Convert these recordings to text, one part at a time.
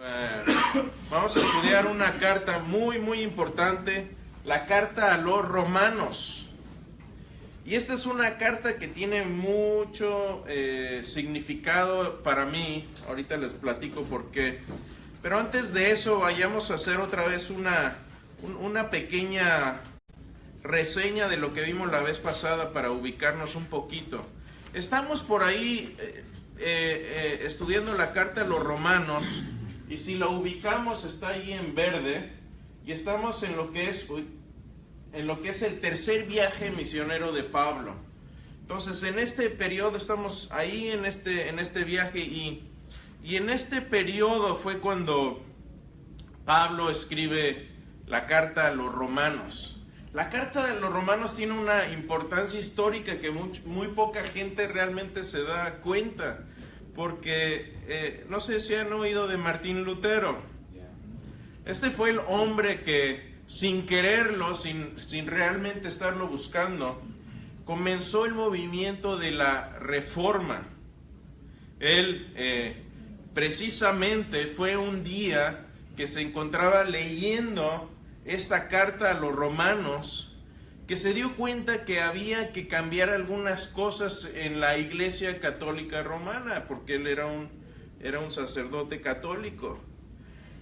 Eh, Vamos a estudiar una carta muy importante, la carta a los Romanos. Y esta es una carta que tiene mucho significado para mí. Ahorita les platico por qué. Pero antes de eso, vayamos a hacer otra vez una pequeña reseña de lo que vimos la vez pasada para ubicarnos un poquito. Estamos por ahí estudiando la carta a los Romanos. Y si lo ubicamos, está ahí en verde, y estamos en lo que es el tercer viaje misionero de Pablo. Entonces, en este periodo estamos ahí en este viaje, y en este periodo fue cuando Pablo escribe la carta a los Romanos. La carta de los Romanos tiene una importancia histórica que muy poca gente realmente se da cuenta. Porque no sé si han oído de Martín Lutero. Este fue el hombre que, sin quererlo, sin realmente estarlo buscando, comenzó el movimiento de la Reforma. Él precisamente fue un día que se encontraba leyendo esta carta a los Romanos, que se dio cuenta que había que cambiar algunas cosas en la Iglesia Católica Romana, porque él era un sacerdote católico.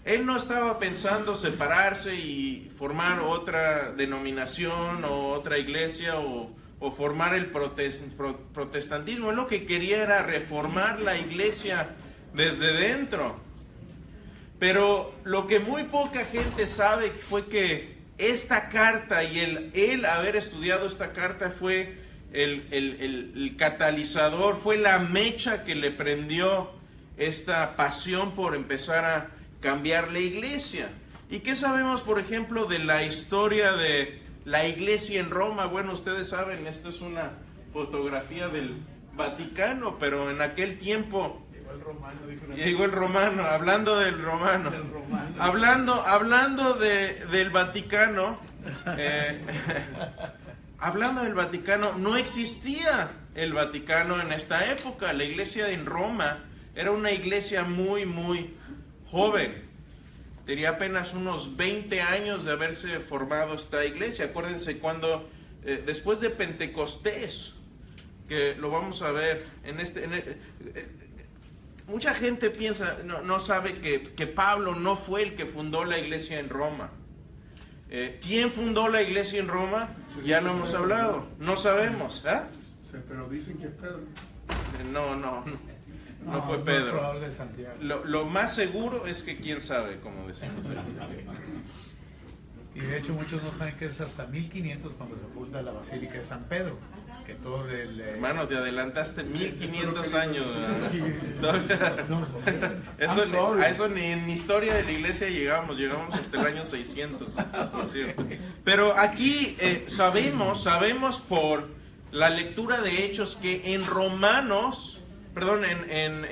Él no estaba pensando separarse y formar otra denominación o otra iglesia o formar el protestantismo. Él lo que quería era reformar la iglesia desde dentro. Pero lo que muy poca gente sabe fue que esta carta y el haber estudiado esta carta fue el catalizador, fue la mecha que le prendió esta pasión por empezar a cambiar la iglesia. ¿Y qué sabemos, por ejemplo, de la historia de la iglesia en Roma? Bueno, ustedes saben, esta es una fotografía del Vaticano, pero en aquel tiempo... Llegó el romano, hablando del romano. Hablando del Vaticano, hablando del Vaticano, no existía el Vaticano en esta época. La iglesia en Roma era una iglesia muy joven. Tenía apenas unos 20 años de haberse formado esta iglesia. Acuérdense cuando, después de Pentecostés, que lo vamos a ver mucha gente piensa, no sabe que Pablo no fue el que fundó la iglesia en Roma. ¿Quién fundó la iglesia en Roma? Ya lo hemos hablado, no sabemos. Pero dicen que es Pedro. No fue Pedro. Lo más seguro es que quién sabe, como decimos. Y de hecho muchos no saben que es hasta 1500 cuando se funda la Basílica de San Pedro. Que todo Hermano, te adelantaste 1500 años. A eso ni en historia de la iglesia llegamos hasta el año 600, por cierto. Pero aquí sabemos por la lectura de Hechos que en Romanos, en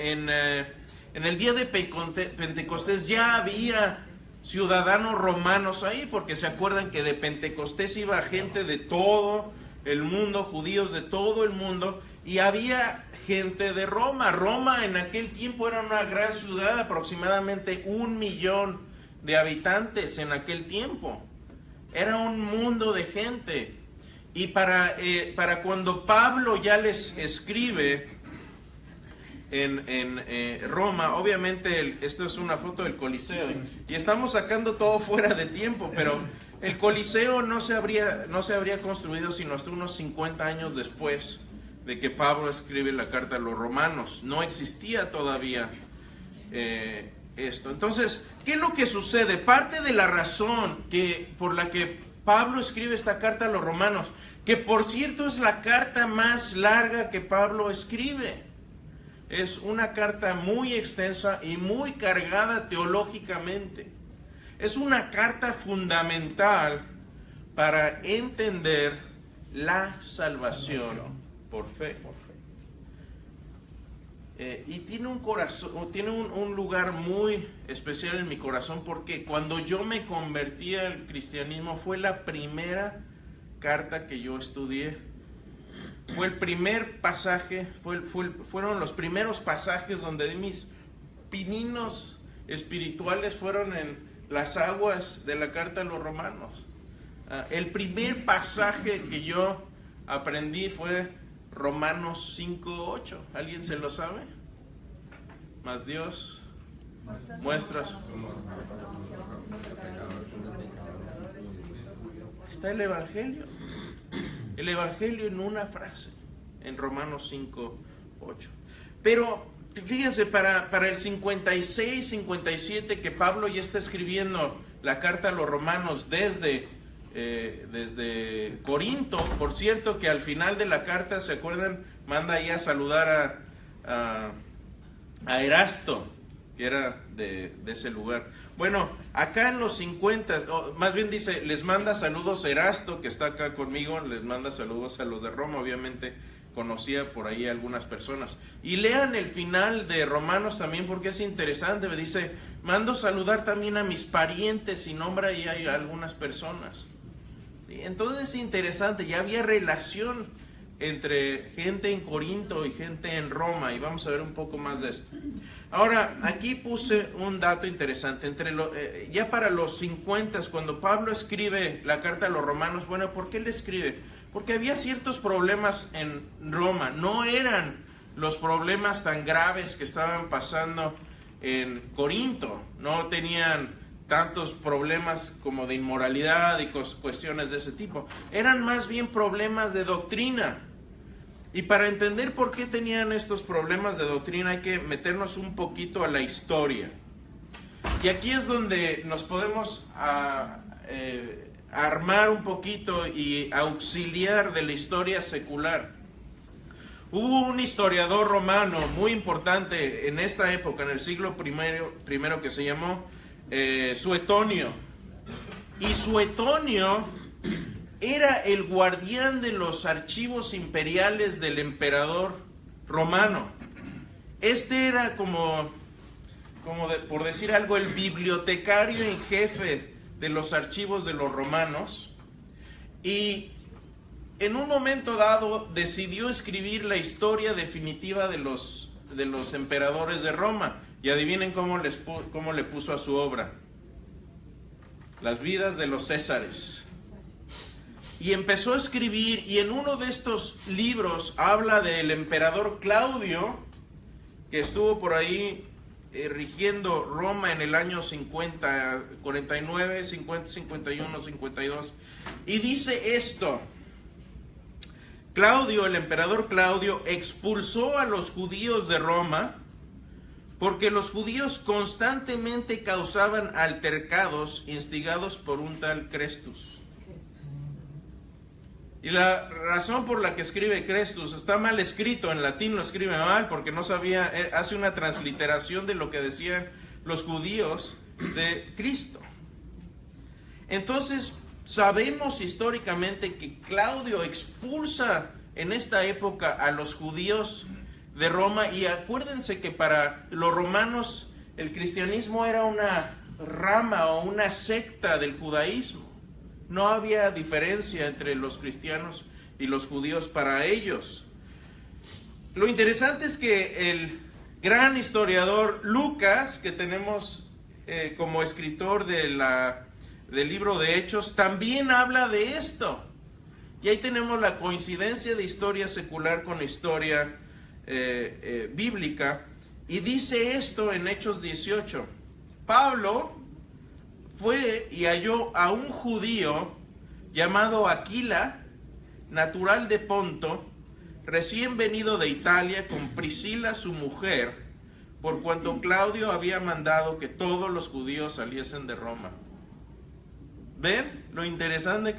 el día de Pentecostés ya había ciudadanos romanos ahí, porque se acuerdan que de Pentecostés iba gente de todo el mundo, judíos de todo el mundo, y había gente de Roma. Roma en aquel tiempo era una gran ciudad, aproximadamente 1 millón de habitantes en aquel tiempo. Era un mundo de gente. Y para cuando Pablo ya les escribe en Roma, obviamente esto es una foto del Coliseo, y estamos sacando todo fuera de tiempo, pero el Coliseo no se habría construido sino hasta unos 50 años después de que Pablo escribe la carta a los Romanos. No existía todavía esto. Entonces, ¿qué es lo que sucede? Parte de la razón por la que Pablo escribe esta carta a los Romanos, que por cierto es la carta más larga que Pablo escribe. Es una carta muy extensa y muy cargada teológicamente. Es una carta fundamental para entender la salvación por fe. Y tiene un lugar muy especial en mi corazón, porque cuando yo me convertí al cristianismo fue la primera carta que yo estudié. Fue el primer pasaje, fueron los primeros pasajes donde di mis pininos espirituales fueron en las aguas de la carta a los romanos. El primer pasaje que yo aprendí fue Romanos 5:8. ¿Alguien se lo sabe? Mas Dios muestra su... Está el Evangelio. El Evangelio en una frase, en Romanos 5:8. Pero fíjense, para el 56, 57, que Pablo ya está escribiendo la carta a los romanos desde Corinto. Por cierto, que al final de la carta, ¿se acuerdan? Manda ahí a saludar a Erasto, que era de ese lugar. Bueno, acá en los 50, más bien dice, les manda saludos Erasto, que está acá conmigo, les manda saludos a los de Roma, obviamente conocía por ahí a algunas personas. Y lean el final de Romanos también, porque es interesante. Me dice, mando saludar también a mis parientes, y nombra ahí a algunas personas. Entonces es interesante, ya había relación entre gente en Corinto y gente en Roma, y vamos a ver un poco más de esto. Ahora, aquí puse un dato interesante. Ya para los 50, cuando Pablo escribe la carta a los romanos, bueno, ¿por qué le escribe? Porque había ciertos problemas en Roma. No eran los problemas tan graves que estaban pasando en Corinto. No tenían tantos problemas como de inmoralidad y cuestiones de ese tipo. Eran más bien problemas de doctrina. Y para entender por qué tenían estos problemas de doctrina hay que meternos un poquito a la historia. Y aquí es donde nos podemos armar un poquito y auxiliar de la historia secular. Hubo un historiador romano muy importante en esta época, en el siglo primero, que se llamó Suetonio. Y Suetonio era el guardián de los archivos imperiales del emperador romano. Este era por decir algo, el bibliotecario en jefe de los archivos de los romanos. Y en un momento dado decidió escribir la historia definitiva de los emperadores de Roma. Y adivinen cómo le puso a su obra: Las vidas de los Césares. Y empezó a escribir, y en uno de estos libros habla del emperador Claudio, que estuvo por ahí rigiendo Roma en el año 50, 49, 50, 51, 52. Y dice esto: Claudio, el emperador Claudio, expulsó a los judíos de Roma porque los judíos constantemente causaban altercados instigados por un tal Crestus. Y la razón por la que escribe Crestus está mal escrito, en latín lo escribe mal porque no sabía, hace una transliteración de lo que decían los judíos de Cristo. Entonces sabemos históricamente que Claudio expulsa en esta época a los judíos de Roma, y acuérdense que para los romanos el cristianismo era una rama o una secta del judaísmo. No había diferencia entre los cristianos y los judíos para ellos. Lo interesante es que el gran historiador Lucas, que tenemos como escritor del libro de Hechos, también habla de esto. Y ahí tenemos la coincidencia de historia secular con historia bíblica. Y dice esto en Hechos 18. Pablo fue y halló a un judío llamado Aquila, natural de Ponto, recién venido de Italia, con Priscila su mujer, por cuanto Claudio había mandado que todos los judíos saliesen de Roma. ¿Ven lo interesante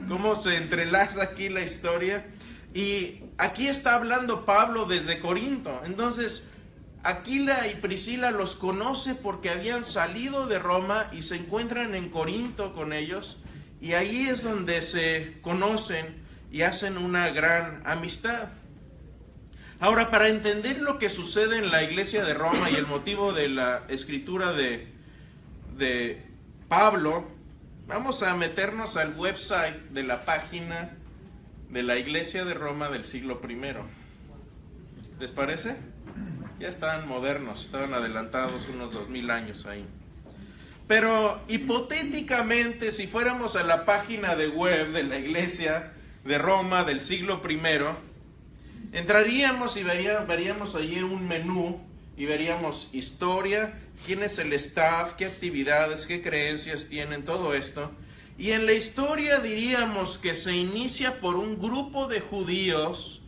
cómo se entrelaza aquí la historia? Y aquí está hablando Pablo desde Corinto. Entonces Aquila y Priscila los conoce porque habían salido de Roma y se encuentran en Corinto con ellos, y ahí es donde se conocen y hacen una gran amistad. Ahora, para entender lo que sucede en la iglesia de Roma y el motivo de la escritura de Pablo, vamos a meternos al website de la página de la iglesia de Roma del siglo I. ¿Les parece? Ya estaban modernos, estaban adelantados unos 2000 años ahí. Pero hipotéticamente, si fuéramos a la página de web de la iglesia de Roma del siglo I, entraríamos y veríamos allí un menú y veríamos historia, quién es el staff, qué actividades, qué creencias tienen, todo esto. Y en la historia diríamos que se inicia por un grupo de judíos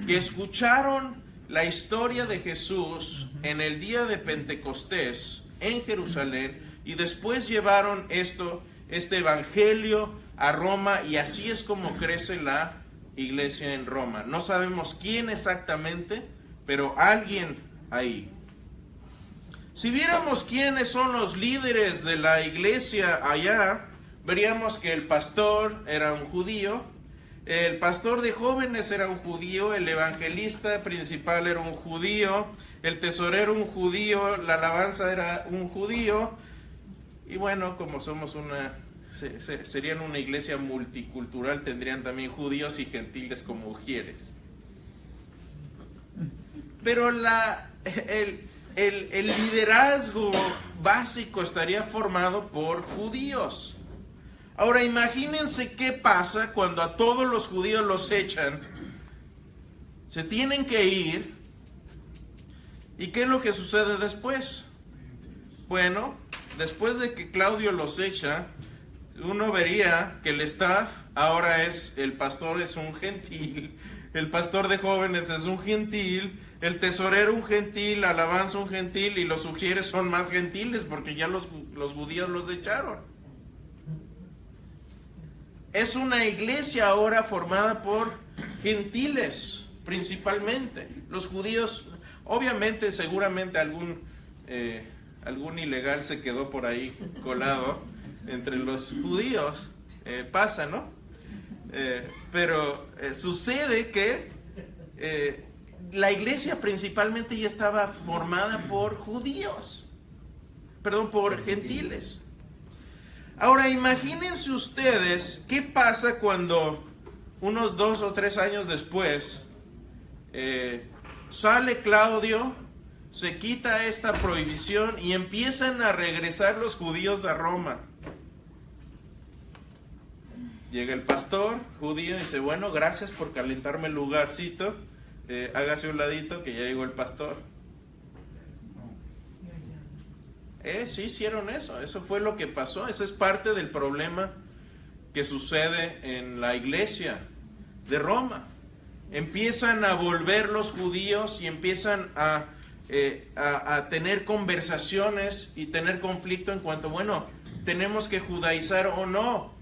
que escucharon la historia de Jesús en el día de Pentecostés en Jerusalén y después llevaron este evangelio a Roma, y así es como crece la iglesia en Roma. No sabemos quién exactamente, pero alguien ahí. Si viéramos quiénes son los líderes de la iglesia allá, veríamos que el pastor era un judío, el pastor de jóvenes era un judío, el evangelista principal era un judío, el tesorero un judío, la alabanza era un judío, y bueno, como somos serían una iglesia multicultural, tendrían también judíos y gentiles como ujieres. Pero el liderazgo básico estaría formado por judíos. Ahora imagínense qué pasa cuando a todos los judíos los echan, se tienen que ir, ¿y qué es lo que sucede después? Bueno, después de que Claudio los echa, uno vería que el staff ahora el pastor es un gentil, el pastor de jóvenes es un gentil, el tesorero un gentil, la alabanza un gentil, y los ujieres son más gentiles porque ya los judíos los echaron. Es una iglesia ahora formada por gentiles principalmente. Los judíos, obviamente, seguramente algún ilegal se quedó por ahí colado entre los judíos, pasa, ¿no? Pero sucede que la iglesia principalmente ya estaba formada por por gentiles. Ahora imagínense ustedes qué pasa cuando unos 2 o 3 años después sale Claudio, se quita esta prohibición y empiezan a regresar los judíos a Roma. Llega el pastor judío y dice, bueno, gracias por calentarme el lugarcito, hágase un ladito que ya llegó el pastor. Sí hicieron eso fue lo que pasó, eso es parte del problema que sucede en la iglesia de Roma. Empiezan a volver los judíos y empiezan a tener conversaciones y tener conflicto en cuanto, bueno, tenemos que judaizar o no,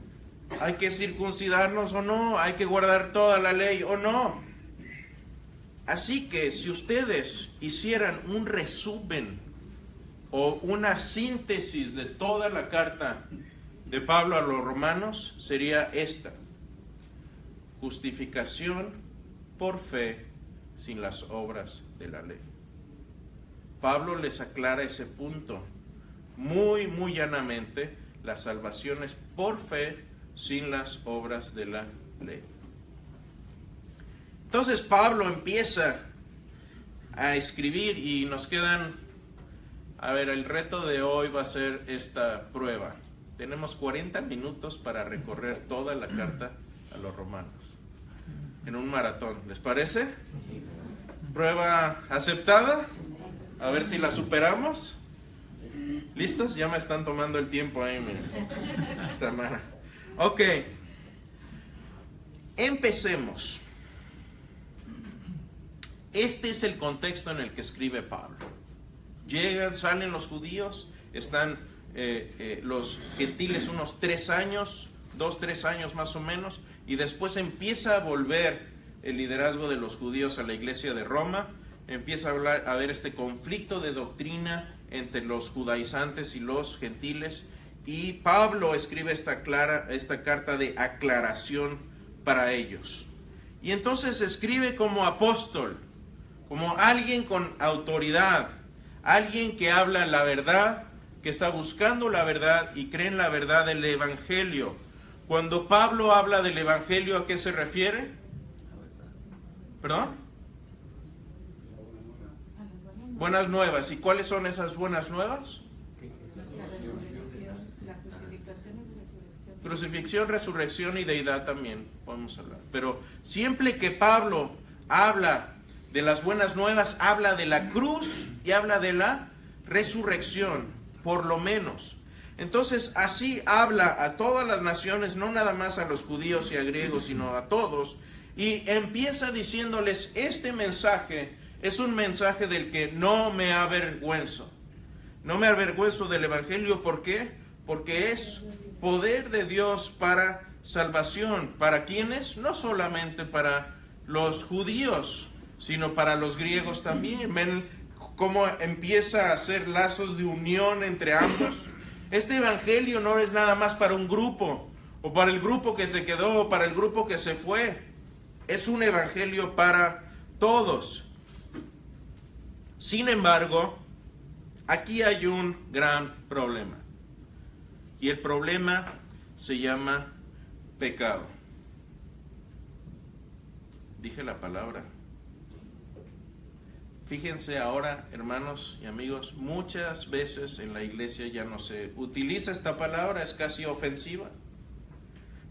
hay que circuncidarnos o no, hay que guardar toda la ley o no. Así que si ustedes hicieran un resumen o una síntesis de toda la carta de Pablo a los romanos, sería esta: justificación por fe sin las obras de la ley. Pablo les aclara ese punto muy, muy llanamente: la salvación es por fe sin las obras de la ley. Entonces Pablo empieza a escribir y nos quedan, el reto de hoy va a ser esta prueba. Tenemos 40 minutos para recorrer toda la carta a los romanos en un maratón. ¿Les parece? ¿Prueba aceptada? A ver si la superamos. ¿Listos? Ya me están tomando el tiempo ahí, miren. Esta mara. Ok. Empecemos. Este es el contexto en el que escribe Pablo. Salen los judíos, están los gentiles unos 3 años, 2-3 años más o menos, y después empieza a volver el liderazgo de los judíos a la iglesia de Roma, empieza a haber este conflicto de doctrina entre los judaizantes y los gentiles, y Pablo escribe esta carta de aclaración para ellos. Y entonces escribe como apóstol, como alguien con autoridad, alguien que habla la verdad, que está buscando la verdad y cree en la verdad del evangelio. Cuando Pablo habla del evangelio, ¿a qué se refiere? ¿Perdón? buenas nuevas. ¿Y cuáles son esas buenas nuevas? Crucifixión, resurrección y deidad también podemos hablar. Pero siempre que Pablo habla de las buenas nuevas, habla de la cruz y habla de la resurrección, por lo menos. Entonces así habla a todas las naciones, no nada más a los judíos y a griegos, sino a todos. Y empieza diciéndoles, este mensaje es un mensaje del que no me avergüenzo. No me avergüenzo del evangelio. ¿Por qué? Porque es poder de Dios para salvación. ¿Para quiénes? No solamente para los judíos, sino para los griegos también. Ven cómo empieza a hacer lazos de unión entre ambos. Este evangelio no es nada más para un grupo, o para el grupo que se quedó, o para el grupo que se fue. Es un evangelio para todos. Sin embargo, aquí hay un gran problema. Y el problema se llama pecado. Dije la palabra. Fíjense ahora, hermanos y amigos, muchas veces en la iglesia ya no se utiliza esta palabra, es casi ofensiva.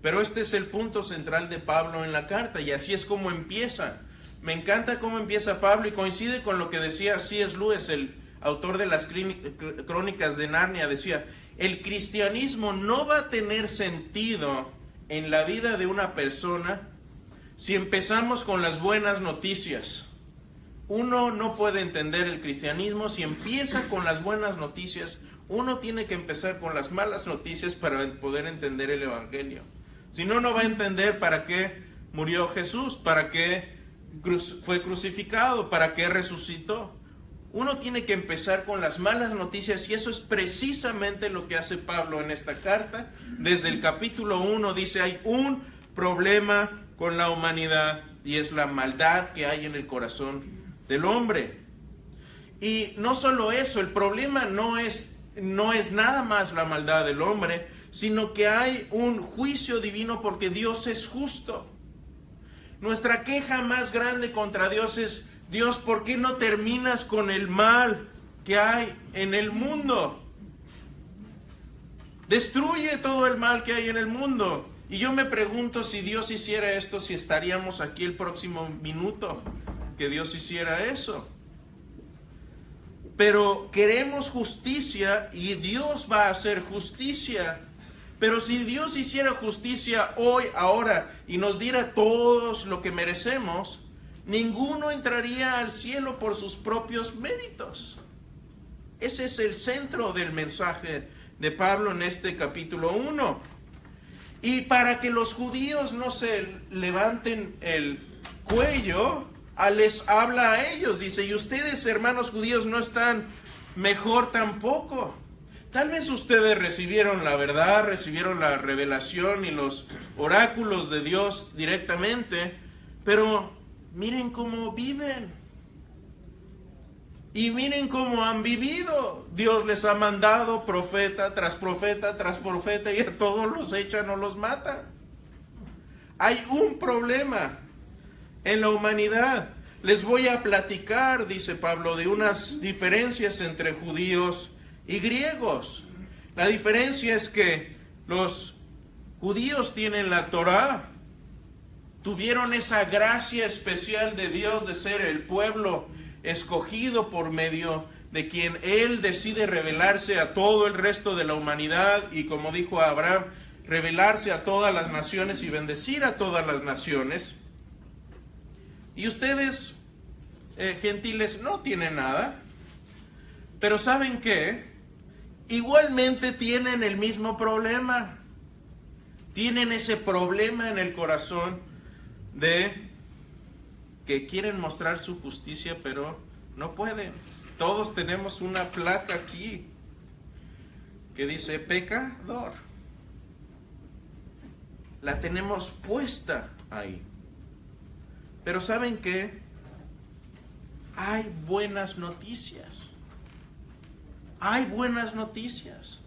Pero este es el punto central de Pablo en la carta, y así es como empieza. Me encanta cómo empieza Pablo, y coincide con lo que decía C.S. Lewis, el autor de las Crónicas de Narnia. Decía, el cristianismo no va a tener sentido en la vida de una persona si empezamos con las buenas noticias. Uno no puede entender el cristianismo si empieza con las buenas noticias. Uno tiene que empezar con las malas noticias para poder entender el evangelio. Si no, no va a entender para qué murió Jesús, para qué fue crucificado, para qué resucitó. Uno tiene que empezar con las malas noticias, y eso es precisamente lo que hace Pablo en esta carta. Desde el capítulo 1 dice, hay un problema con la humanidad, y es la maldad que hay en el corazón del hombre. Y no solo eso, el problema no es nada más la maldad del hombre, sino que hay un juicio divino, porque Dios es justo. Nuestra queja más grande contra Dios es, Dios, ¿por qué no terminas con el mal que hay en el mundo? Destruye todo el mal que hay en el mundo. Y yo me pregunto, si Dios hiciera esto, si estaríamos aquí el próximo minuto que Dios hiciera eso. Pero queremos justicia, y Dios va a hacer justicia. Pero si Dios hiciera justicia hoy, ahora, y nos diera todos lo que merecemos, ninguno entraría al cielo por sus propios méritos. Ese es el centro del mensaje de Pablo en este capítulo 1. Y para que los judíos no se levanten el cuello, les habla a ellos. Dice, y ustedes, hermanos judíos, no están mejor tampoco. Tal vez ustedes recibieron la verdad, recibieron la revelación y los oráculos de Dios directamente, pero miren cómo viven. Y miren cómo han vivido. Dios les ha mandado profeta tras profeta tras profeta, y a todos los echan o los matan. Hay un problema en la humanidad. Les voy a platicar, dice Pablo, de unas diferencias entre judíos y griegos. La diferencia es que los judíos tienen la Torá, tuvieron esa gracia especial de Dios de ser el pueblo escogido por medio de quien Él decide revelarse a todo el resto de la humanidad, y como dijo a Abraham, revelarse a todas las naciones y bendecir a todas las naciones. Y ustedes, gentiles, no tienen nada, pero ¿saben qué? Igualmente tienen el mismo problema. Tienen ese problema en el corazón de que quieren mostrar su justicia, pero no pueden. Todos tenemos una placa aquí que dice pecador. La tenemos puesta ahí. Pero ¿saben qué? Hay buenas noticias. Hay buenas noticias.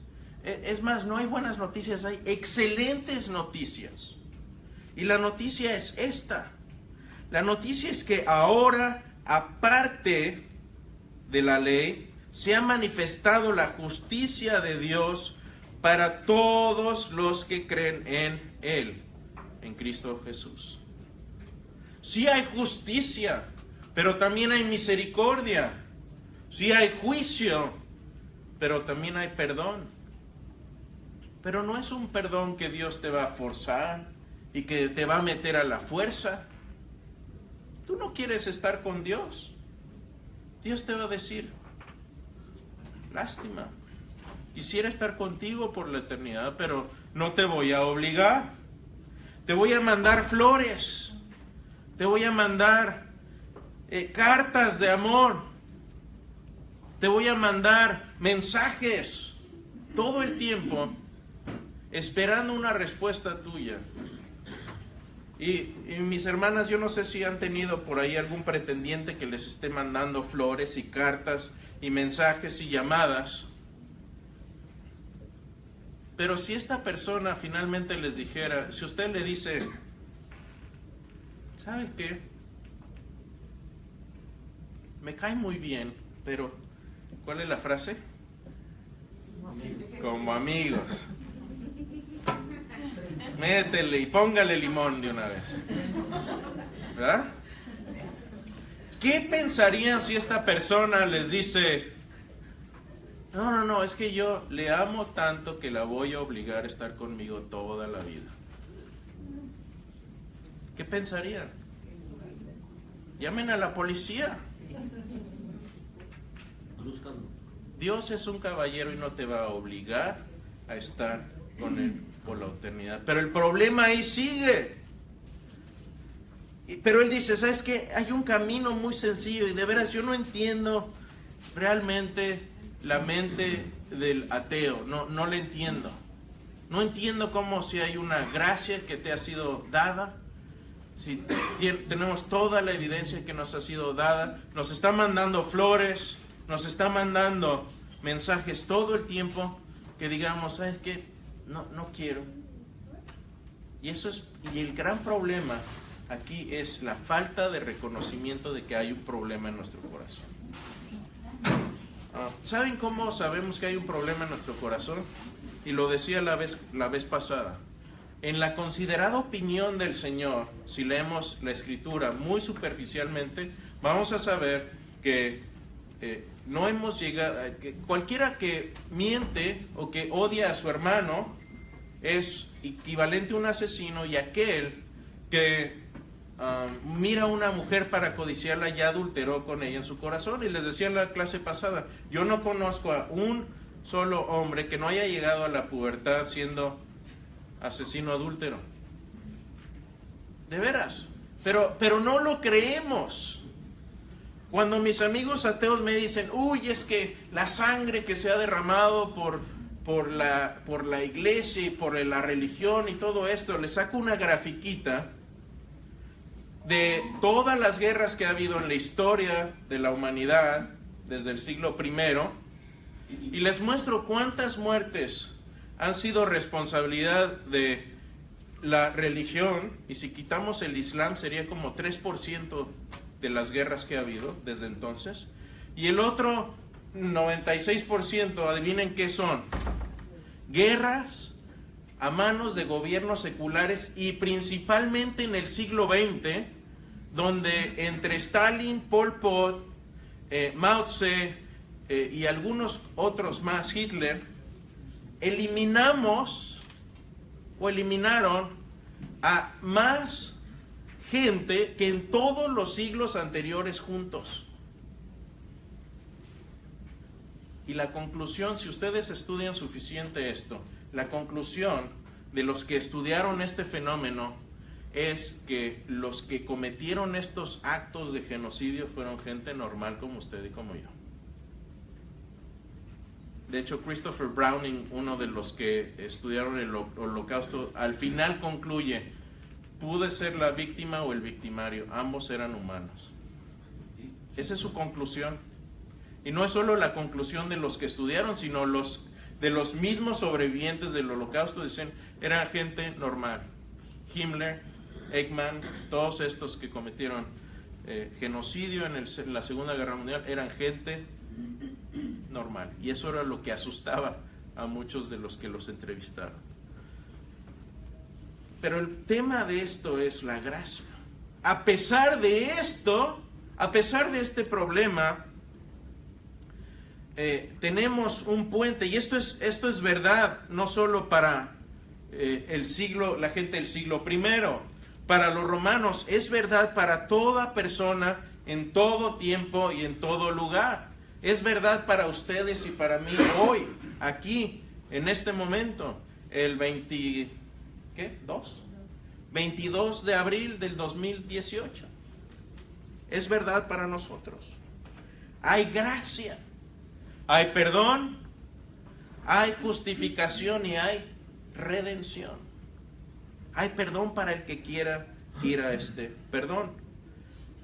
Es más, no hay buenas noticias, hay excelentes noticias. Y la noticia es esta. La noticia es que ahora, aparte de la ley, se ha manifestado la justicia de Dios para todos los que creen en Él, en Cristo Jesús. Sí hay justicia, pero también hay misericordia. Sí hay juicio, pero también hay perdón. Pero no es un perdón que Dios te va a forzar y que te va a meter a la fuerza. Tú no quieres estar con Dios. Dios te va a decir, lástima, quisiera estar contigo por la eternidad, pero no te voy a obligar. Te voy a mandar flores, te voy a mandar cartas de amor, te voy a mandar mensajes todo el tiempo esperando una respuesta tuya. Y mis hermanas, yo no sé si han tenido por ahí algún pretendiente que les esté mandando flores y cartas y mensajes y llamadas. Pero si esta persona finalmente les dijera, si usted le dice, ¿sabe qué? Me cae muy bien, pero ¿cuál es la frase? Como amigos. Métele y póngale limón de una vez. ¿Verdad? ¿Qué pensarían si esta persona les dice, no, es que yo le amo tanto que la voy a obligar a estar conmigo toda la vida? ¿Qué pensarían? Llamen a la policía. Dios es un caballero y no te va a obligar a estar con él por la eternidad. Pero el problema ahí sigue. Pero él dice, ¿sabes qué? Hay un camino muy sencillo y de veras yo no entiendo realmente la mente del ateo. No le entiendo. No entiendo cómo si hay una gracia que te ha sido dada, si tenemos toda la evidencia que nos ha sido dada, nos está mandando flores, nos está mandando mensajes todo el tiempo, que digamos, ¿sabes qué? No quiero. Y el gran problema aquí es la falta de reconocimiento de que hay un problema en nuestro corazón. ¿Saben cómo sabemos que hay un problema en nuestro corazón? Y lo decía la vez pasada. En la considerada opinión del Señor, si leemos la Escritura muy superficialmente, vamos a saber que no hemos llegado, que cualquiera que miente o que odia a su hermano es equivalente a un asesino, y aquel que mira a una mujer para codiciarla ya adulteró con ella en su corazón. Y les decía en la clase pasada, yo no conozco a un solo hombre que no haya llegado a la pubertad siendo asesino adúltero. De veras. Pero no lo creemos. Cuando mis amigos ateos me dicen, uy, es que la sangre que se ha derramado por la iglesia y por la religión y todo esto, les saco una grafiquita de todas las guerras que ha habido en la historia de la humanidad desde el siglo I, y les muestro cuántas muertes han sido responsabilidad de la religión, y si quitamos el Islam sería como 3% de las guerras que ha habido desde entonces, y el otro 96%, adivinen qué son: guerras a manos de gobiernos seculares, y principalmente en el siglo XX, donde entre Stalin, Pol Pot, Mao Tse y algunos otros más, Hitler, eliminaron a más gente que en todos los siglos anteriores juntos. Y la conclusión, si ustedes estudian suficiente esto, la conclusión de los que estudiaron este fenómeno es que los que cometieron estos actos de genocidio fueron gente normal como usted y como yo. De hecho, Christopher Browning, uno de los que estudiaron el Holocausto, al final concluye: pude ser la víctima o el victimario, ambos eran humanos. Esa es su conclusión. Y no es solo la conclusión de los que estudiaron, sino de los mismos sobrevivientes del Holocausto. Dicen, era gente normal. Himmler, Eichmann, todos estos que cometieron genocidio en la Segunda Guerra Mundial, eran gente normal. Y eso era lo que asustaba a muchos de los que los entrevistaron. Pero el tema de esto es la gracia. A pesar de esto, a pesar de este problema, tenemos un puente, y esto es verdad, no solo para la gente del siglo I, para los romanos, es verdad para toda persona, en todo tiempo y en todo lugar. Es verdad para ustedes y para mí hoy, aquí, en este momento, el 22 de abril del 2018. Es verdad para nosotros. Hay gracia, hay perdón, hay justificación y hay redención. Hay perdón para el que quiera ir a este perdón.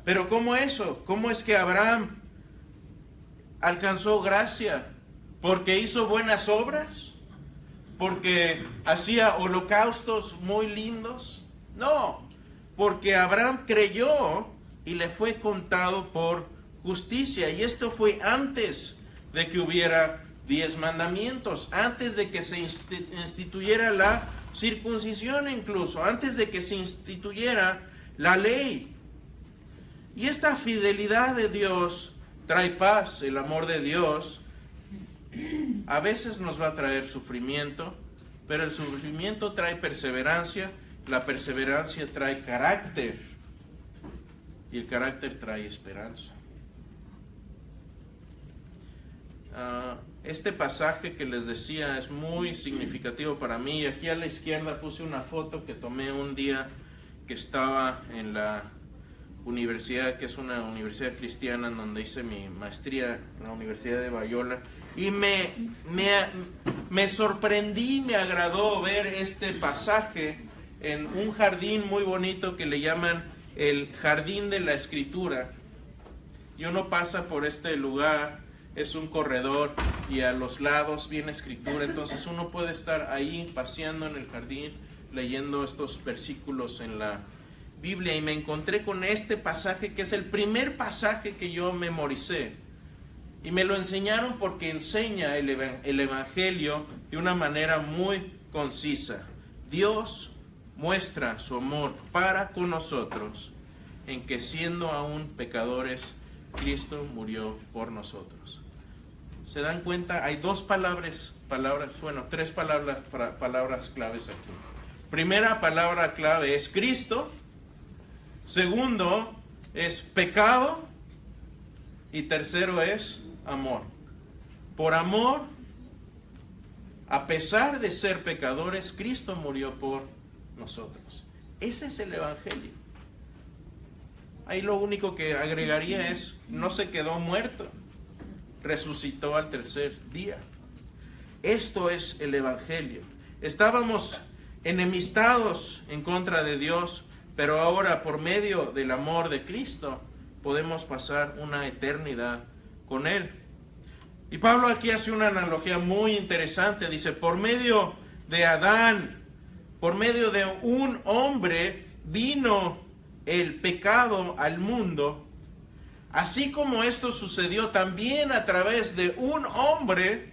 Pero ¿cómo eso? ¿Cómo es que Abraham alcanzó gracia? ¿Porque hizo buenas obras? ¿Porque hacía holocaustos muy lindos? No, porque Abraham creyó y le fue contado por justicia. Y esto fue antes de que hubiera 10 mandamientos, antes de que se instituyera la circuncisión, incluso antes de que se instituyera la ley. Y esta fidelidad de Dios trae paz. El amor de Dios a veces nos va a traer sufrimiento, pero el sufrimiento trae perseverancia, la perseverancia trae carácter y el carácter trae esperanza. Este pasaje que les decía es muy significativo para mí. Aquí a la izquierda puse una foto que tomé un día que estaba en la universidad, que es una universidad cristiana en donde hice mi maestría, en la Universidad de Bayola, y me sorprendí, me agradó ver este pasaje en un jardín muy bonito que le llaman el Jardín de la Escritura. Y uno pasa por este lugar, es un corredor y a los lados viene escritura, entonces uno puede estar ahí paseando en el jardín leyendo estos versículos en la Biblia, y me encontré con este pasaje que es el primer pasaje que yo memoricé, y me lo enseñaron porque enseña el Evangelio de una manera muy concisa. Dios muestra su amor para con nosotros en que, siendo aún pecadores, Cristo murió por nosotros. ¿Se dan cuenta? Hay tres palabras claves aquí. Primera palabra clave es Cristo. Segundo es pecado. Y tercero es amor. Por amor, a pesar de ser pecadores, Cristo murió por nosotros. Ese es el Evangelio. Ahí lo único que agregaría es, no se quedó muerto, resucitó al tercer día. Esto es el Evangelio. Estábamos enemistados en contra de Dios, pero ahora por medio del amor de Cristo podemos pasar una eternidad con Él. Y Pablo aquí hace una analogía muy interesante. Dice, por medio de Adán, por medio de un hombre, vino el pecado al mundo. Así como esto sucedió, también a través de un hombre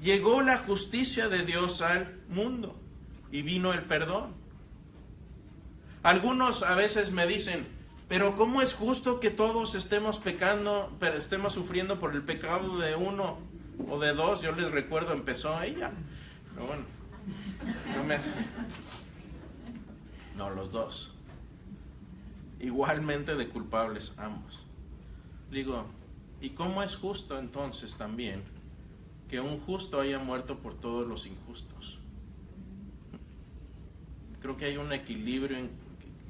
llegó la justicia de Dios al mundo y vino el perdón. Algunos a veces me dicen, pero ¿cómo es justo que todos estemos pecando, pero estemos sufriendo por el pecado de uno o de dos? Yo les recuerdo, empezó ella. Pero bueno, no, los dos. Igualmente de culpables ambos. Digo, ¿y cómo es justo entonces también que un justo haya muerto por todos los injustos? Creo que hay un equilibrio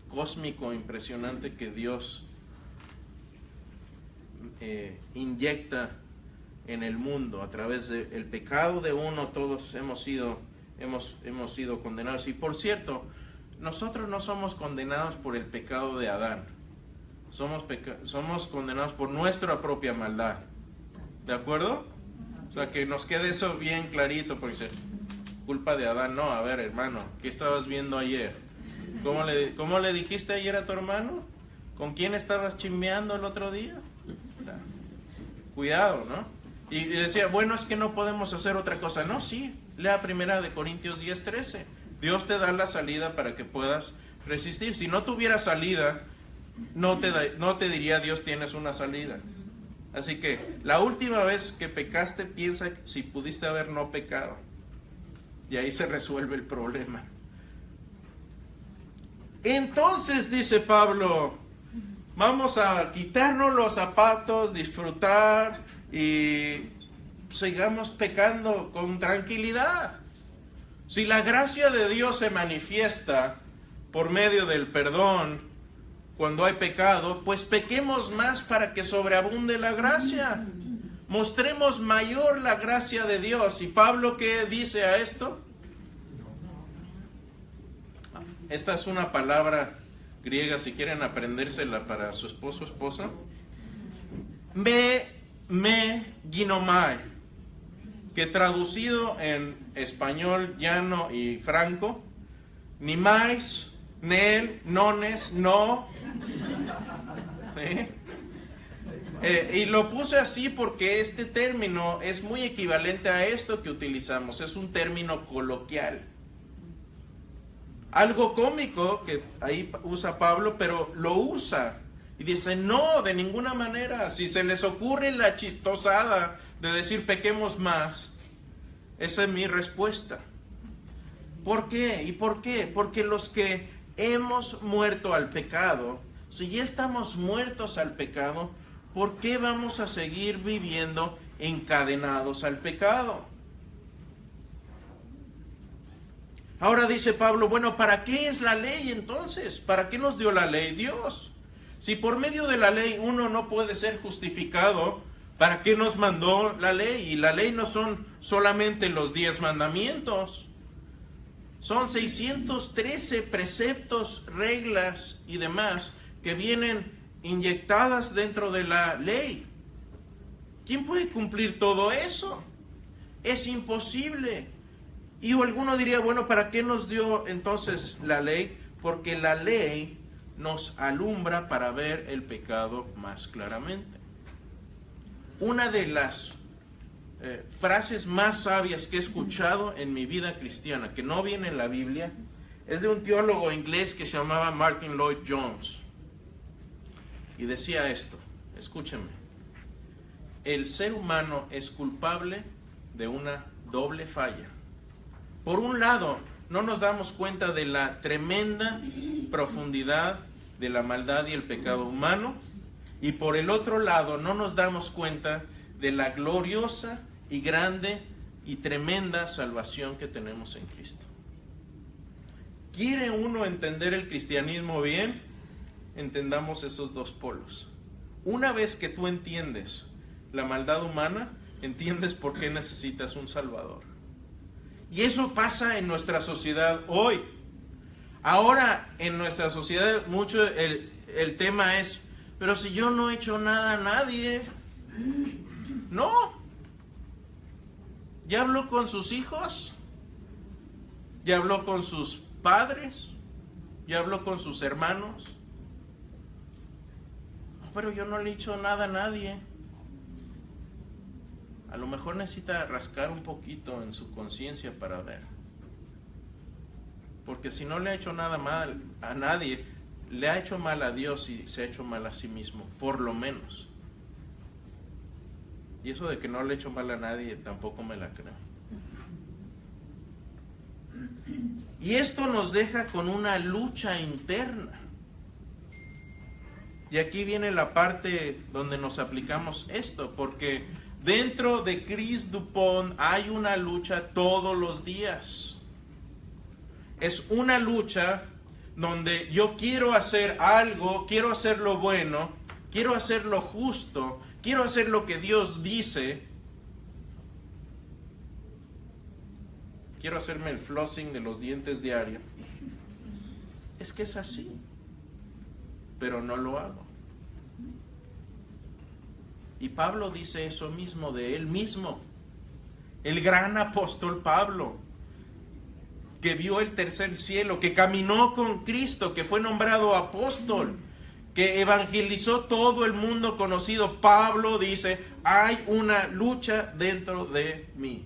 cósmico impresionante que Dios inyecta en el mundo. A través del pecado de uno todos hemos sido condenados. Y por cierto, nosotros no somos condenados por el pecado de Adán. Somos condenados por nuestra propia maldad. ¿De acuerdo? O sea, que nos quede eso bien clarito, porque dice, culpa de Adán. No, a ver, hermano, ¿qué estabas viendo ayer? ¿Cómo le dijiste ayer a tu hermano? ¿Con quién estabas chismeando el otro día? Cuidado, ¿no? Y decía, bueno, es que no podemos hacer otra cosa. No, sí, lea 1 Corintios 10:13. Dios te da la salida para que puedas resistir. Si no tuviera salida, no te diría Dios tienes una salida. Así que la última vez que pecaste, piensa si pudiste haber no pecado. Y ahí se resuelve el problema. Entonces, dice Pablo, vamos a quitarnos los zapatos, disfrutar y sigamos pecando con tranquilidad. Si la gracia de Dios se manifiesta por medio del perdón cuando hay pecado, pues pequemos más para que sobreabunde la gracia. Mostremos mayor la gracia de Dios. ¿Y Pablo qué dice a esto? Esta es una palabra griega, si quieren aprendérsela para su esposo o esposa. Me ginomai, que traducido en español llano y franco, ni más, nel, nones, no. ¿Sí? Y lo puse así porque este término es muy equivalente a esto que utilizamos. Es un término coloquial. Algo cómico que ahí usa Pablo, pero lo usa. Y dice, no, de ninguna manera. Si se les ocurre la chistosada de decir pequemos más, esa es mi respuesta. ¿Por qué? ¿Y por qué? Porque los que hemos muerto al pecado, si ya estamos muertos al pecado, ¿por qué vamos a seguir viviendo encadenados al pecado? Ahora dice Pablo, bueno, ¿para qué es la ley entonces? ¿Para qué nos dio la ley Dios? Si por medio de la ley uno no puede ser justificado, ¿para qué nos mandó la ley? Y la ley no son solamente los 10 mandamientos. Son 613 preceptos, reglas y demás que vienen inyectadas dentro de la ley. ¿Quién puede cumplir todo eso? Es imposible. Y alguno diría, bueno, ¿para qué nos dio entonces la ley? Porque la ley nos alumbra para ver el pecado más claramente. Una de las frases más sabias que he escuchado en mi vida cristiana, que no viene en la Biblia, es de un teólogo inglés que se llamaba Martin Lloyd Jones. Y decía esto, escúchenme: el ser humano es culpable de una doble falla. Por un lado, no nos damos cuenta de la tremenda profundidad de la maldad y el pecado humano, y por el otro lado, no nos damos cuenta de la gloriosa y grande y tremenda salvación que tenemos en Cristo. ¿Quiere uno entender el cristianismo bien? Entendamos esos dos polos. Una vez que tú entiendes la maldad humana, entiendes por qué necesitas un Salvador. Y eso pasa en nuestra sociedad hoy. Ahora en nuestra sociedad mucho el tema es, pero si yo no he hecho nada a nadie. No. ¿Ya habló con sus hijos? ¿Ya habló con sus padres? ¿Ya habló con sus hermanos? Pero yo no le he hecho nada a nadie. A lo mejor necesita rascar un poquito en su conciencia para ver. Porque si no le ha hecho nada mal a nadie, le ha hecho mal a Dios y se ha hecho mal a sí mismo, por lo menos. Y eso de que no le ha hecho mal a nadie tampoco me la creo. Y esto nos deja con una lucha interna. Y aquí viene la parte donde nos aplicamos esto, porque dentro de Chris Dupont hay una lucha todos los días. Es una lucha donde yo quiero hacer algo, quiero hacer lo bueno, quiero hacer lo justo, quiero hacer lo que Dios dice. Quiero hacerme el flossing de los dientes diario. Es que es así, pero no lo hago. Y Pablo dice eso mismo de él mismo. El gran apóstol Pablo, que vio el tercer cielo, que caminó con Cristo, que fue nombrado apóstol, que evangelizó todo el mundo conocido. Pablo dice, hay una lucha dentro de mí,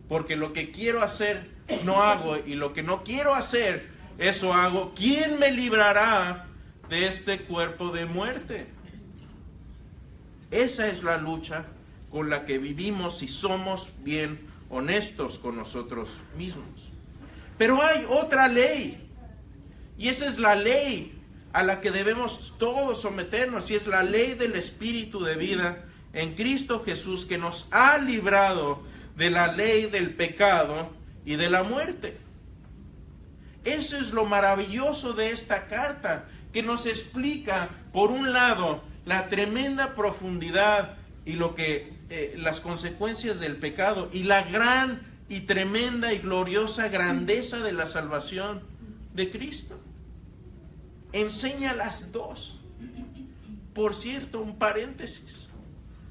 porque lo que quiero hacer no hago, y lo que no quiero hacer, eso hago. ¿Quién me librará de este cuerpo de muerte? Esa es la lucha con la que vivimos si somos bien honestos con nosotros mismos. Pero hay otra ley, y esa es la ley a la que debemos todos someternos, y es la ley del Espíritu de vida en Cristo Jesús, que nos ha librado de la ley del pecado y de la muerte. Eso es lo maravilloso de esta carta, que nos explica, por un lado, la tremenda profundidad y lo que las consecuencias del pecado, y la gran y tremenda y gloriosa grandeza de la salvación de Cristo. Enseña las dos. Por cierto, un paréntesis: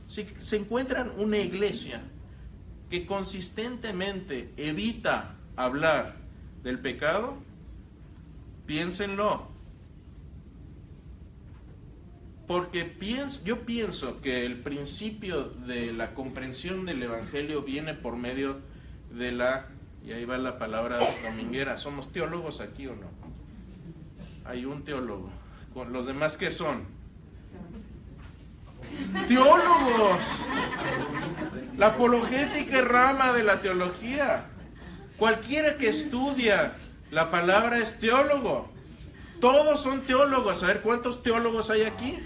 si se encuentran una iglesia que consistentemente evita hablar del pecado, piénsenlo. Porque yo pienso que el principio de la comprensión del Evangelio viene por medio de y ahí va la palabra dominguera. ¿Somos teólogos aquí o no? Hay un teólogo. ¿Con los demás qué son? ¡Teólogos! La apologética es rama de la teología. Cualquiera que estudia la palabra es teólogo. Todos son teólogos. A ver, ¿cuántos teólogos hay aquí?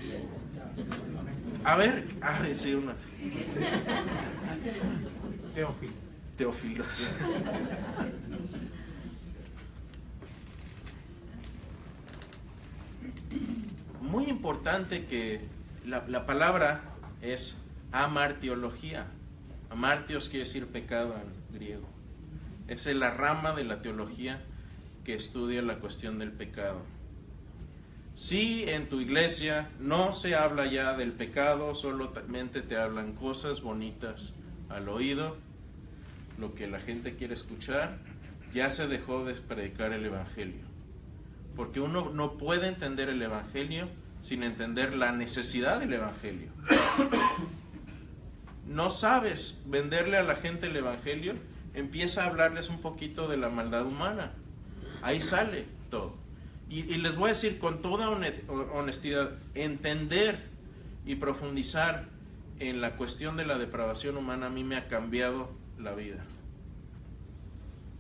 A ver, sí, una. Teófilos. Muy importante que la palabra es amartiología. Amartios quiere decir pecado en griego. Esa es la rama de la teología que estudia la cuestión del pecado. Si en tu iglesia no se habla ya del pecado, solamente te hablan cosas bonitas al oído, lo que la gente quiere escuchar, ya se dejó de predicar el Evangelio. Porque uno no puede entender el Evangelio sin entender la necesidad del Evangelio. No sabes venderle a la gente el Evangelio, empieza a hablarles un poquito de la maldad humana. Ahí sale todo. Y les voy a decir con toda honestidad, entender y profundizar en la cuestión de la depravación humana a mí me ha cambiado la vida.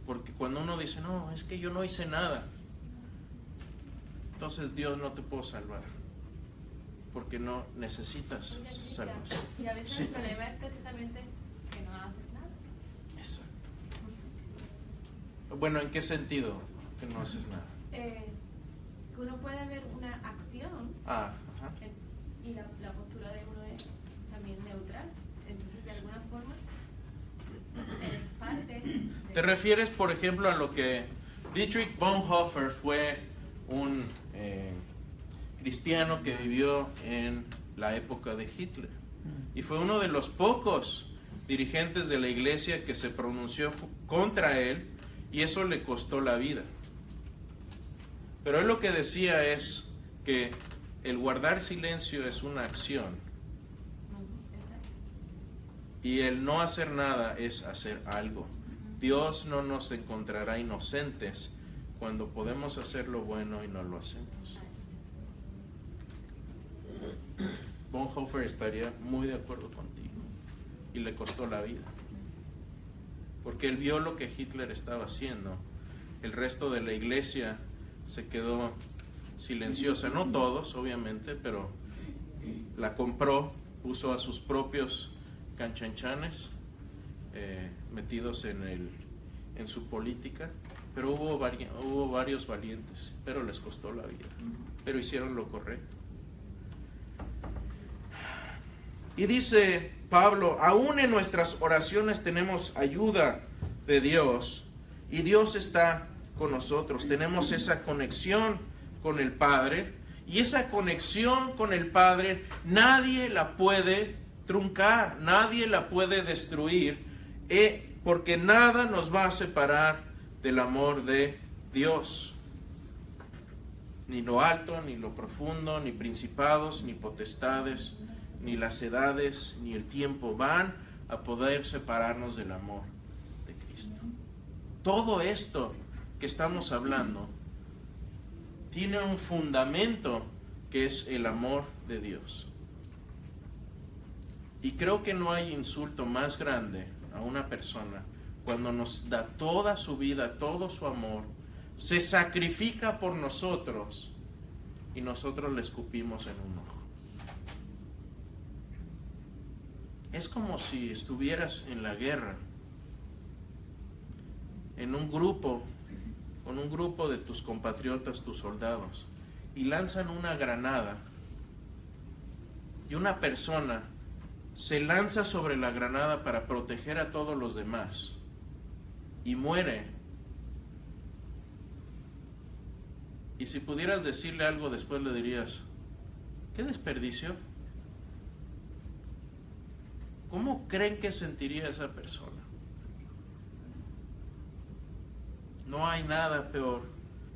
Porque cuando uno dice, no, es que yo no hice nada, entonces Dios no te puede salvar, porque no necesitas salvación. Y a veces el problema es precisamente que no haces nada. Exacto. Bueno, ¿en qué sentido que no haces nada? Uno puede ver una acción y la postura de uno es también neutral. Entonces, de alguna forma, es parte de... ¿Te refieres, por ejemplo, a lo que Dietrich Bonhoeffer fue un cristiano que vivió en la época de Hitler? Y fue uno de los pocos dirigentes de la iglesia que se pronunció contra él, y eso le costó la vida. Pero él lo que decía es que el guardar silencio es una acción, y el no hacer nada es hacer algo. Dios no nos encontrará inocentes cuando podemos hacer lo bueno y no lo hacemos. Bonhoeffer estaría muy de acuerdo contigo, y le costó la vida, porque él vio lo que Hitler estaba haciendo. El resto de la iglesia se quedó silenciosa, no todos obviamente, pero la compró, puso a sus propios canchanchanes metidos en su política, pero hubo varios valientes, pero les costó la vida, pero hicieron lo correcto. Y dice Pablo, aún en nuestras oraciones tenemos ayuda de Dios, y Dios está con nosotros. Tenemos esa conexión con el Padre, y esa conexión con el Padre nadie la puede truncar, nadie la puede destruir, porque nada nos va a separar del amor de Dios. Ni lo alto, ni lo profundo, ni principados, ni potestades, ni las edades, ni el tiempo van a poder separarnos del amor de Cristo. Todo esto que estamos hablando tiene un fundamento que es el amor de Dios. Y creo que no hay insulto más grande a una persona cuando nos da toda su vida, todo su amor, se sacrifica por nosotros y nosotros le escupimos en un ojo. Es como si estuvieras en la guerra, en un grupo, con un grupo de tus compatriotas, tus soldados, y lanzan una granada, y una persona se lanza sobre la granada para proteger a todos los demás, y muere. Y si pudieras decirle algo después, le dirías: ¿qué desperdicio? ¿Cómo creen que sentiría esa persona? No hay nada peor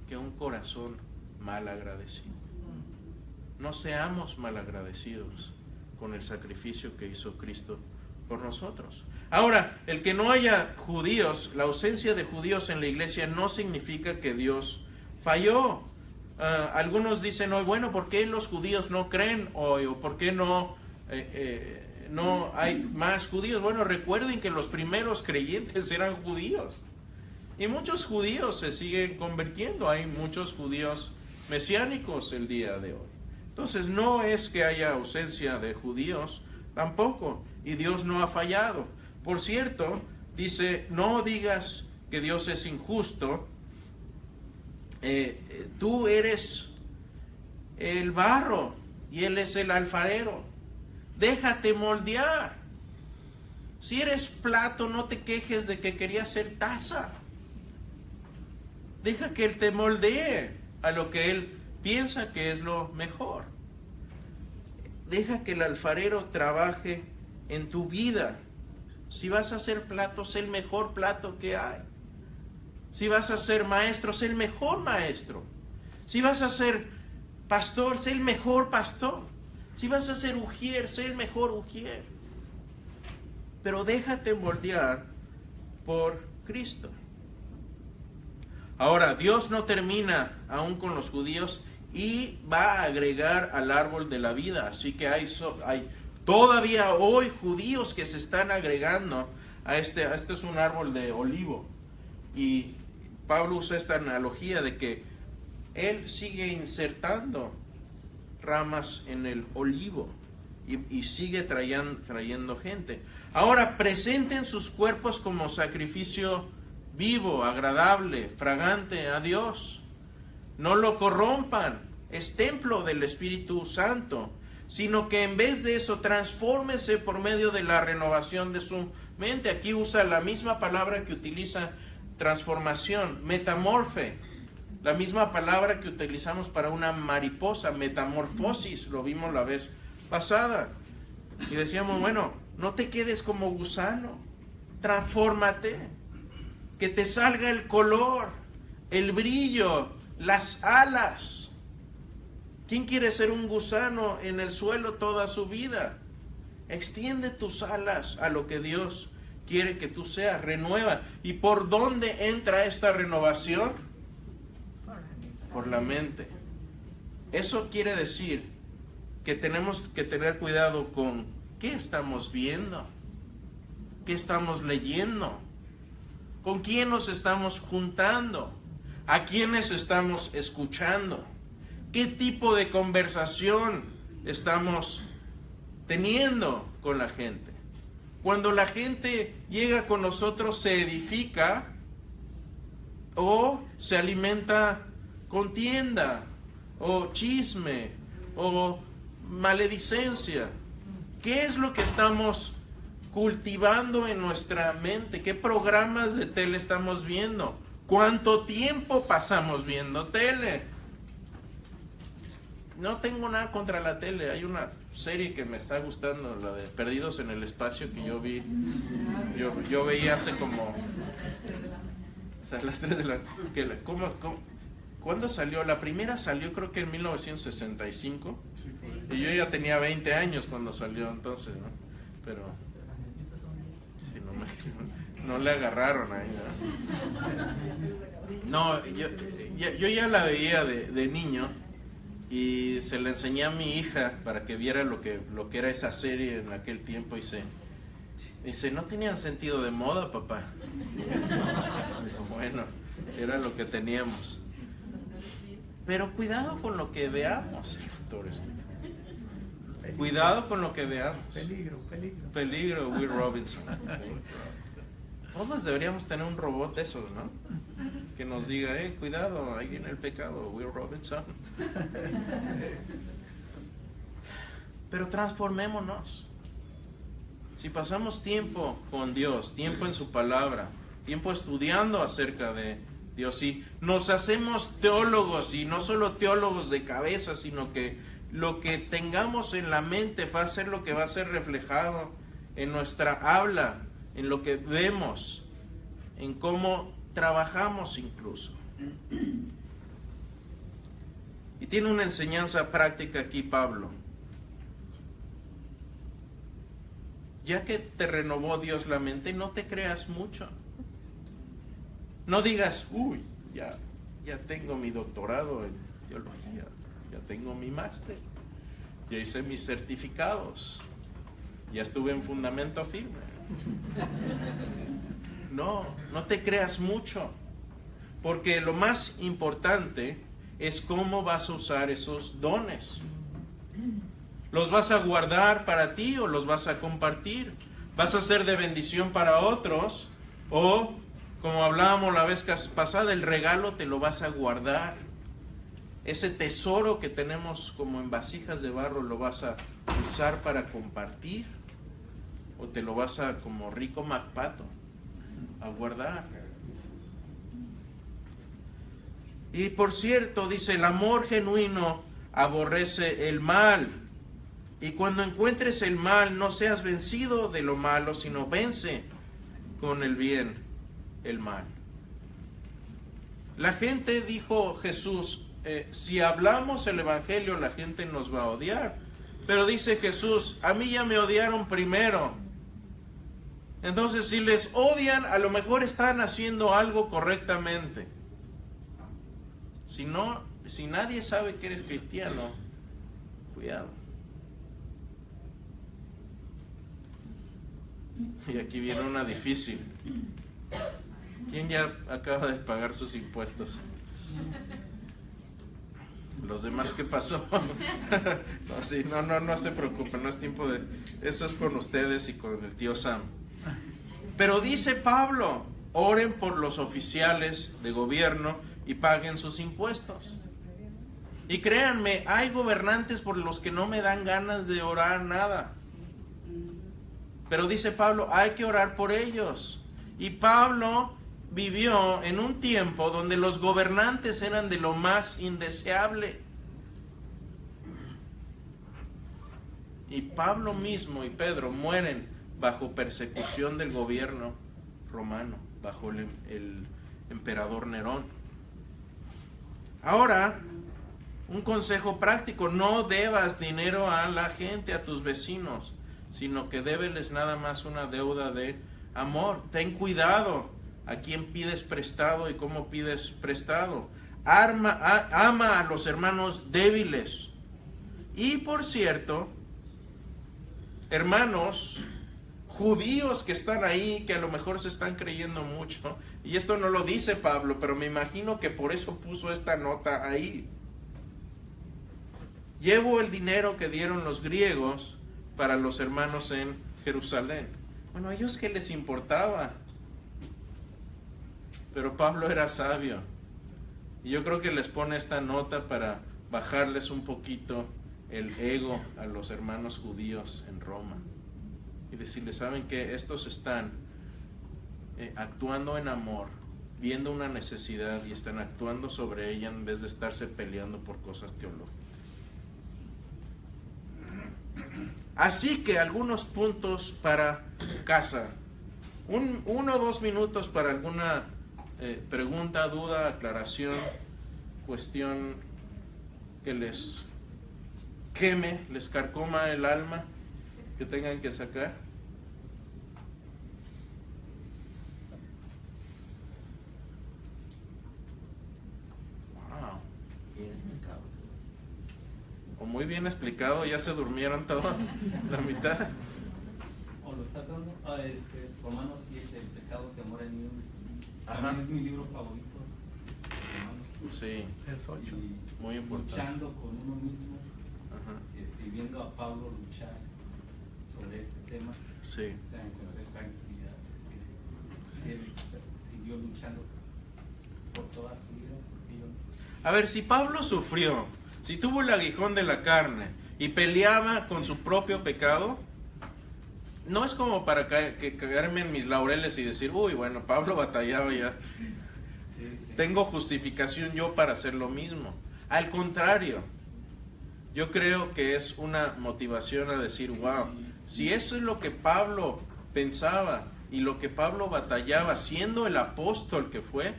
que un corazón mal agradecido. No seamos mal agradecidos con el sacrificio que hizo Cristo por nosotros. Ahora, el que no haya judíos, la ausencia de judíos en la iglesia no significa que Dios falló. Algunos dicen hoy, bueno, ¿por qué los judíos no creen hoy? ¿O por qué no hay más judíos? Bueno, recuerden que los primeros creyentes eran judíos. Y muchos judíos se siguen convirtiendo. Hay muchos judíos mesiánicos el día de hoy. Entonces no es que haya ausencia de judíos, tampoco. Y Dios no ha fallado. Por cierto, dice, no digas que Dios es injusto. Tú eres el barro y Él es el alfarero. Déjate moldear. Si eres plato, no te quejes de que querías ser taza. Deja que Él te moldee a lo que Él piensa que es lo mejor. Deja que el alfarero trabaje en tu vida. Si vas a ser plato, sé el mejor plato que hay. Si vas a ser maestro, sé el mejor maestro. Si vas a ser pastor, sé el mejor pastor. Si vas a ser ujier, sé el mejor ujier. Pero déjate moldear por Cristo. Ahora, Dios no termina aún con los judíos y va a agregar al árbol de la vida. Así que hay todavía hoy judíos que se están agregando a este es un árbol de olivo. Y Pablo usa esta analogía de que él sigue insertando ramas en el olivo y sigue trayendo gente. Ahora, presenten sus cuerpos como sacrificio vivo, agradable, fragante a Dios. No lo corrompan, es templo del Espíritu Santo, sino que en vez de eso, transfórmese por medio de la renovación de su mente. Aquí usa la misma palabra que utiliza transformación, metamorfe, la misma palabra que utilizamos para una mariposa, metamorfosis, lo vimos la vez pasada. Y decíamos, bueno, no te quedes como gusano, transfórmate, que te salga el color, el brillo, las alas. ¿Quién quiere ser un gusano en el suelo toda su vida? Extiende tus alas a lo que Dios quiere que tú seas, renueva. ¿Y por dónde entra esta renovación? Por la mente. Eso quiere decir que tenemos que tener cuidado con qué estamos viendo, qué estamos leyendo, con quién nos estamos juntando, a quiénes estamos escuchando, qué tipo de conversación estamos teniendo con la gente. Cuando la gente llega con nosotros, se edifica o se alimenta contienda o chisme o maledicencia. ¿Qué es lo que estamos cultivando en nuestra mente? ¿Qué programas de tele estamos viendo? ¿Cuánto tiempo pasamos viendo tele? No tengo nada contra la tele. Hay una serie que me está gustando, la de Perdidos en el Espacio, que yo vi. Yo veía hace como... O sea, a las 3 de la... ¿Cómo? ¿Cuándo salió? La primera salió creo que en 1965. Sí, Y yo ya tenía 20 años cuando salió entonces, ¿no? Pero sí, no le agarraron ahí, ¿no? No, yo ya la veía de niño y se la enseñé a mi hija para que viera lo que era esa serie en aquel tiempo y dice, no tenían sentido de moda, papá. Digo, bueno, era lo que teníamos. Pero cuidado con lo que veamos, doctores. Cuidado con lo que veamos. Peligro, Will Robinson. Todos deberíamos tener un robot de esos, ¿no? Que nos diga, cuidado, ahí viene el pecado, Will Robinson. Pero transformémonos. Si pasamos tiempo con Dios, tiempo en su palabra, tiempo estudiando acerca de Dios, y nos hacemos teólogos, y no solo teólogos de cabeza, sino que lo que tengamos en la mente va a ser lo que va a ser reflejado en nuestra habla, en lo que vemos, en cómo trabajamos incluso. Y tiene una enseñanza práctica aquí Pablo. Ya que te renovó Dios la mente, no te creas mucho. No digas, uy, ya tengo mi doctorado en teología, ya tengo mi máster, ya hice mis certificados, ya estuve en fundamento firme. No te creas mucho, porque lo más importante es cómo vas a usar esos dones. ¿Los vas a guardar para ti o los vas a compartir? ¿Vas a ser de bendición para otros? O, como hablábamos la vez pasada, el regalo te lo vas a guardar. Ese tesoro que tenemos como en vasijas de barro, ¿lo vas a usar para compartir? ¿O te lo vas a, como Rico MacPato, a guardar? Y por cierto, dice, el amor genuino aborrece el mal. Y cuando encuentres el mal, no seas vencido de lo malo, sino vence con el bien el mal. La gente, dijo Jesús, si hablamos el evangelio, la gente nos va a odiar. Pero dice Jesús, a mí ya me odiaron primero. Entonces, si les odian, a lo mejor están haciendo algo correctamente. Si nadie sabe que eres cristiano, cuidado. Y aquí viene una difícil. ¿Quién ya acaba de pagar sus impuestos? Los demás, ¿qué pasó? No se preocupen, no es tiempo de... Eso es con ustedes y con el tío Sam. Pero dice Pablo, oren por los oficiales de gobierno y paguen sus impuestos. Y créanme, hay gobernantes por los que no me dan ganas de orar nada. Pero dice Pablo, hay que orar por ellos. Y Pablo vivió en un tiempo donde los gobernantes eran de lo más indeseable. Y Pablo mismo y Pedro mueren bajo persecución del gobierno romano, bajo el emperador Nerón. Ahora, un consejo práctico, no debas dinero a la gente, a tus vecinos, sino que débeles nada más una deuda de amor. Ten cuidado a quién pides prestado y cómo pides prestado. Ama a los hermanos débiles. Y por cierto, hermanos judíos que están ahí, que a lo mejor se están creyendo mucho, y esto no lo dice Pablo, pero me imagino que por eso puso esta nota ahí. Llevo el dinero que dieron los griegos para los hermanos en Jerusalén. Bueno, ¿a ellos qué les importaba? Pero Pablo era sabio. Y yo creo que les pone esta nota para bajarles un poquito el ego a los hermanos judíos en Roma. Y decirles, ¿saben qué? Estos están actuando en amor, viendo una necesidad y están actuando sobre ella en vez de estarse peleando por cosas teológicas. Así que algunos puntos para casa. 1 o 2 minutos para alguna pregunta, duda, aclaración, cuestión que les queme, les carcoma el alma, que tengan que sacar? Wow. O muy bien explicado, ya se durmieron todos, la mitad. O lo está dando, Romanos 7, el pecado que mora en mí. También es mi libro favorito. Sí, Es 8. muy importante. Luchando con uno mismo, Ajá. viendo a Pablo luchar sobre este tema, Sí. encontré tranquilidad. Si él siguió luchando por toda su vida, porque yo no. A ver, si Pablo sufrió, si tuvo el aguijón de la carne y peleaba con su propio pecado, no es como para caerme en mis laureles y decir, uy, bueno, Pablo batallaba ya. Sí. Tengo justificación yo para hacer lo mismo. Al contrario, yo creo que es una motivación a decir, wow, si eso es lo que Pablo pensaba y lo que Pablo batallaba siendo el apóstol que fue,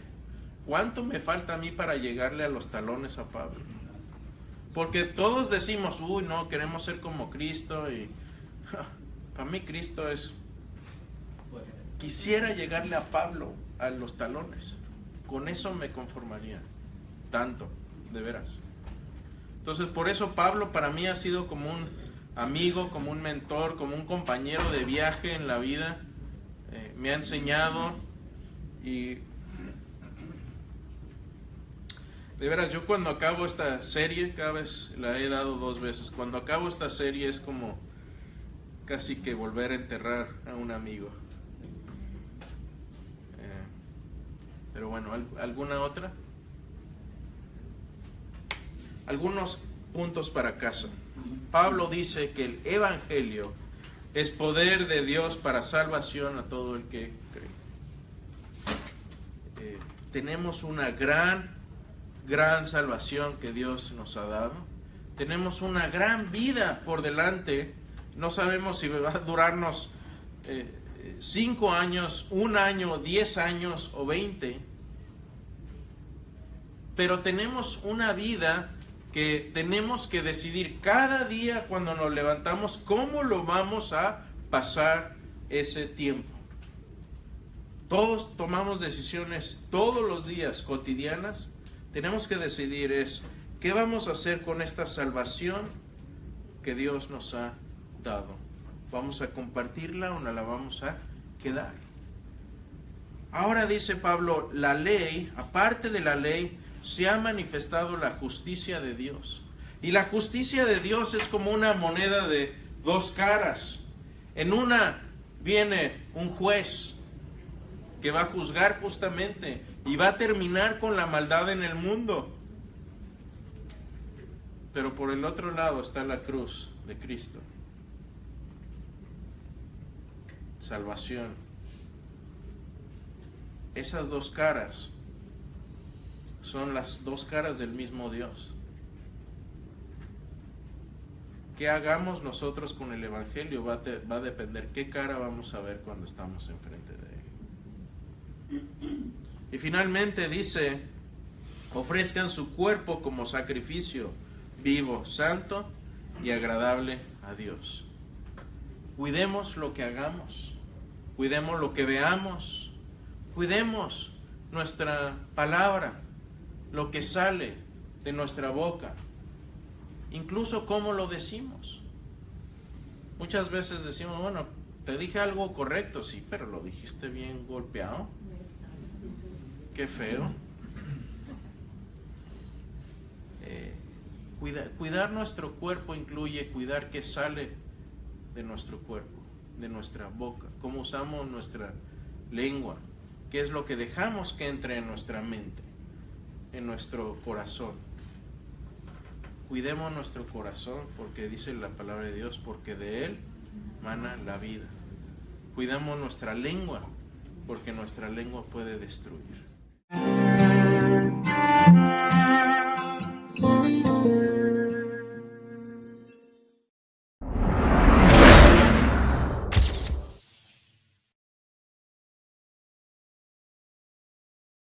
¿cuánto me falta a mí para llegarle a los talones a Pablo? Porque todos decimos, uy, no, queremos ser como Cristo y para mí Cristo es... Quisiera llegarle a Pablo a los talones. Con eso me conformaría. Tanto, de veras. Entonces, por eso Pablo para mí ha sido como un amigo, como un mentor, como un compañero de viaje en la vida. Me ha enseñado y... De veras, yo cuando acabo esta serie, cada vez la he dado 2 veces, cuando acabo esta serie es como casi que volver a enterrar a un amigo. Pero bueno, ¿alguna otra? Algunos puntos para casa. Pablo dice que el Evangelio es poder de Dios para salvación a todo el que cree. Tenemos una gran salvación que Dios nos ha dado. Tenemos una gran vida por delante. No sabemos si va a durarnos 5 años, 1 año, 10 años o 20. Pero tenemos una vida que tenemos que decidir cada día cuando nos levantamos cómo lo vamos a pasar ese tiempo. Todos tomamos decisiones todos los días cotidianas. Tenemos que decidir qué vamos a hacer con esta salvación que Dios nos ha dado. ¿Vamos a compartirla o no la vamos a quedar? Ahora dice Pablo, la ley, aparte de la ley, se ha manifestado la justicia de Dios. Y la justicia de Dios es como una moneda de 2 caras. En una viene un juez que va a juzgar justamente y va a terminar con la maldad en el mundo. Pero por el otro lado está la cruz de Cristo. Salvación. Esas 2 caras son las 2 caras del mismo Dios. ¿Qué hagamos nosotros con el Evangelio? Va a depender qué cara vamos a ver cuando estamos enfrente de Él. Y finalmente dice, ofrezcan su cuerpo como sacrificio vivo, santo y agradable a Dios. Cuidemos lo que hagamos, cuidemos lo que veamos, cuidemos nuestra palabra, lo que sale de nuestra boca, incluso cómo lo decimos. Muchas veces decimos, bueno, te dije algo correcto, sí, pero lo dijiste bien golpeado. Qué feo. Cuidar nuestro cuerpo incluye cuidar qué sale de nuestro cuerpo, de nuestra boca, cómo usamos nuestra lengua, qué es lo que dejamos que entre en nuestra mente, en nuestro corazón. Cuidemos nuestro corazón porque dice la palabra de Dios, porque de él mana la vida. Cuidamos nuestra lengua porque nuestra lengua puede destruir.